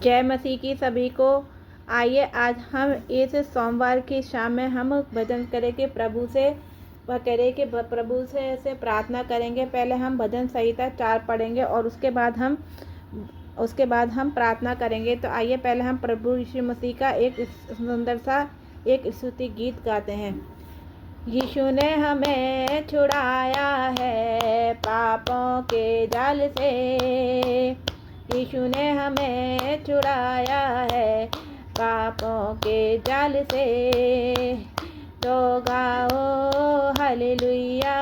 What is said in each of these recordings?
जय मसीह की सभी को। आइए आज हम इस सोमवार की शाम में हम भजन करेंगे प्रभु से, वह करें कि प्रभु से प्रार्थना करेंगे। पहले हम भजन संहिता 4 पढ़ेंगे और उसके बाद हम प्रार्थना करेंगे। तो आइए पहले हम प्रभु यीशु मसीह का एक सुंदर सा एक स्तुति गीत गाते हैं। यीशु ने हमें छुड़ाया है पापों के जाल से, यीशु ने हमें छुड़ाया है पापों के जाल से। तो गाओ हालेलुया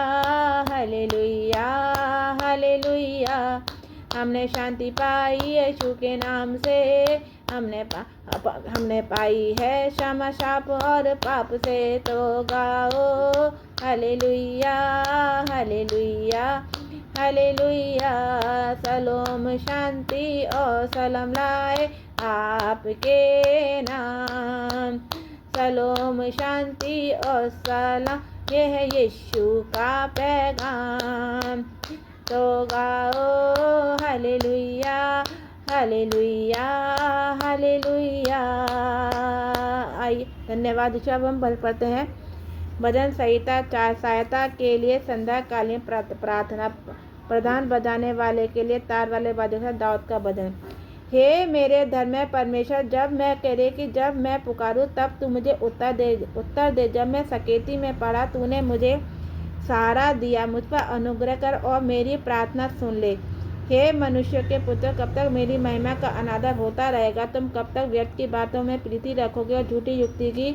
हालेलुया हालेलुया। हमने शांति पाई यीशु के नाम से, हमने पाई है क्षमा शाप और पाप से। तो गाओ हालेलुया हालेलुया हालेलुया। सलोम शांति और सलाम लाए आपके नाम, सलोम शांति और सलाम, ये है यीशु का पैगाम। तो गाओ हालेलुया हालेलुया हालेलुया। आइए धन्यवाद। अब हम पढ़ते हैं भजन संहिता 4। सहायता के लिए संध्याकालीन प्रार्थना। प्रधान बजाने वाले के लिए तार वाले वाद्य के साथ दाऊद का भजन। हे मेरे धर्म परमेश्वर, जब मैं पुकारूं तब तू मुझे उत्तर दे। जब मैं सकेती में पड़ा तूने मुझे सहारा दिया। मुझ पर अनुग्रह कर और मेरी प्रार्थना सुन ले। हे मनुष्य के पुत्र, कब तक मेरी महिमा का अनादर होता रहेगा? तुम कब तक व्यर्थ की बातों में प्रीति रखोगे और झूठी युक्ति की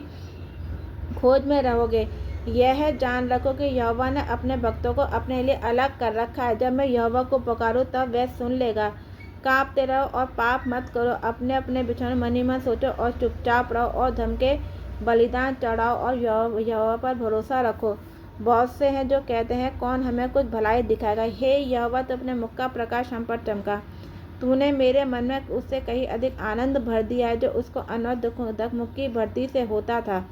खोज में रहोगे? यह जान रखो कि यहोवा ने अपने भक्तों को अपने लिए अलग कर रखा है। जब मैं यहोवा को पुकारूं तब वह सुन लेगा। कांपते रहो और पाप मत करो। अपने अपने बिछौने मन ही मन सोचो और चुपचाप रहो और धर्म के बलिदान चढ़ाओ और यहोवा पर भरोसा रखो। बहुत से हैं जो कहते हैं कौन हमें कुछ भलाई दिखाएगा। हे यहोवा, तो अपने मुख का प्रकाश हम पर चमका। तूने मेरे मन में उससे कहीं अधिक आनंद भर दिया है जो उसको अनवरत दुख की भर्ती से होता था।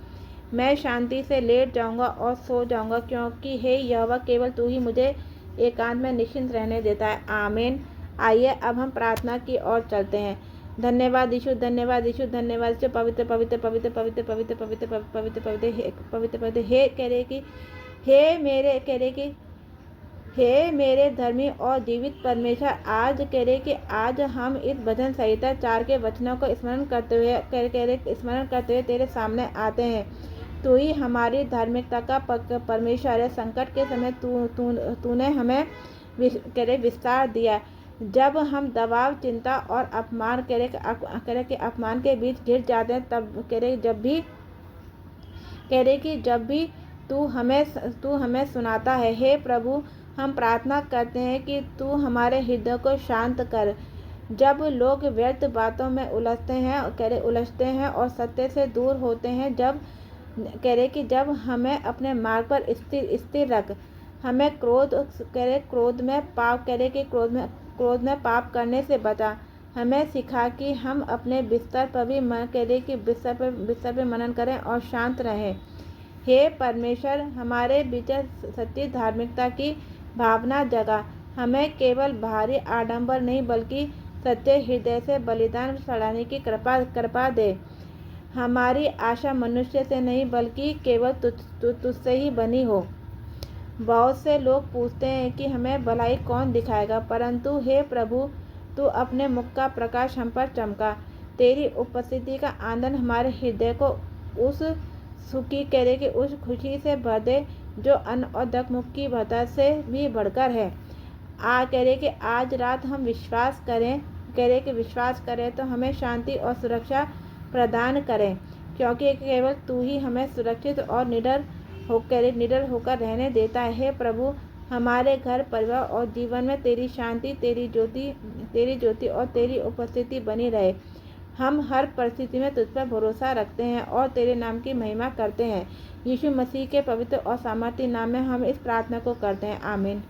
मैं शांति से लेट जाऊंगा और सो जाऊंगा, क्योंकि हे यहोवा, केवल तू ही मुझे एकांत में निश्चिंत रहने देता है। आमीन। आइए अब हम प्रार्थना की ओर चलते हैं। धन्यवाद यीशु, धन्यवाद यीशु, धन्यवाद यीशु। पवित्र पवित्र पवित्र पवित्र पवित्र पवित्र पवित्र पवित्र पवित्र हे करे कि हे मेरे धर्मी और जीवित परमेश्वर, आज हम इस भजन संहिता 4 के वचनों को स्मरण करते हुए तेरे सामने आते हैं। तू ही हमारी धार्मिकता का परमेश्वर है। संकट के समय तूने हमें विस्तार दिया। जब हम दबाव, चिंता और अपमान अपमान के बीच घिर जाते हैं, तब जब भी तू हमें सुनाता है। हे प्रभु, हम प्रार्थना करते हैं कि तू हमारे हृदय को शांत कर। जब लोग व्यर्थ बातों में उलझते हैं और सत्य से दूर होते हैं, जब हमें अपने मार्ग पर स्थिर रख। हमें क्रोध में पाप करने से बचा। हमें सिखा कि हम अपने बिस्तर पर भी बिस्तर पर मनन करें और शांत रहें। हे परमेश्वर, हमारे बीच सच्ची धार्मिकता की भावना जगा। हमें केवल बाहरी आडंबर नहीं बल्कि सच्चे हृदय से बलिदान चढ़ाने की कृपा दे। हमारी आशा मनुष्य से नहीं बल्कि केवल तुझसे ही बनी हो। बहुत से लोग पूछते हैं कि हमें भलाई कौन दिखाएगा, परंतु हे प्रभु, तू अपने मुख का प्रकाश हम पर चमका। तेरी उपस्थिति का आनंद हमारे हृदय को उस उस खुशी से भर दे जो अन्न और दकमुख की भरता से भी बढ़कर है। आज रात हम विश्वास करें तो हमें शांति और सुरक्षा प्रदान करें, क्योंकि केवल तू ही हमें सुरक्षित और निडर होकर रहने देता है। हे प्रभु, हमारे घर, परिवार और जीवन में तेरी शांति, तेरी ज्योति और तेरी उपस्थिति बनी रहे। हम हर परिस्थिति में तुझ पर भरोसा रखते हैं और तेरे नाम की महिमा करते हैं। यीशु मसीह के पवित्र और सामर्थी नाम में हम इस प्रार्थना को करते हैं। आमीन।